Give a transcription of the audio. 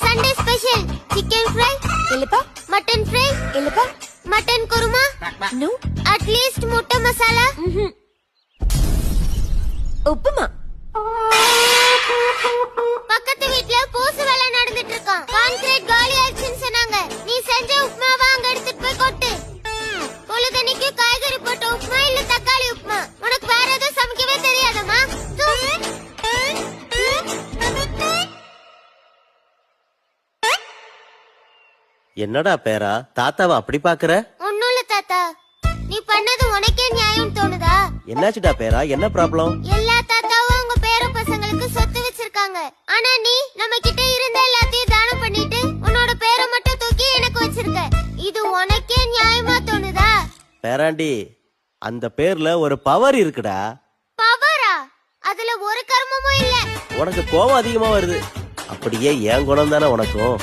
Sunday special chicken fry இல்லப்பா. Mutton fry இல்லப்பா. Mutton kurma no. At least முட்டை மசாலா உப்புமா. பக்கத்து வீட்ல பூசு வேலை நடந்துட்டு இருக்கான். கான்கிரீட் காலி ஆயிடுச்சுன்னு சொன்னாங்க. நீ செஞ்ச உப்புமாவா அங்க எடுத்துட்டு போய் கொட்டு. பொழுதனைக்கு காய்கறி போட்ட உப்புமா இல்ல தக்காளி உப்புமா. உனக்கு வேற எதுவும் சமைக்கவே தெரியாதம்மா? என்னடா பேரா தாத்தாவை அப்படி பாக்குற? ஒண்ணும் இல்ல தாத்தா, நீ பண்ணது உனக்கே நியாயம் தோணுதா? என்னாச்சுடா பேரா, என்ன ப்ராப்ளம்? எல்லா தாத்தாவும் உங்க பேர பசங்களுக்கு சொத்து வச்சிருக்காங்க. ஆனா நீ நம்ம கிட்ட இருந்த எல்லாத்தையும் தானம் பண்ணிட்டு உன்னோட பேரை மட்டும் தூக்கி எனக்கு வச்சிருக்க. இது உனக்கே நியாயமா தோணுதா? பேராண்டி, அந்த பேர்ல ஒரு பவர் இருக்குடா. பவரா? அதுல ஒரு கர்மமும் இல்ல. உனக்கு கோபம் அதிகமா வருது. அப்படியே என் குணம் தானே உனக்கும்.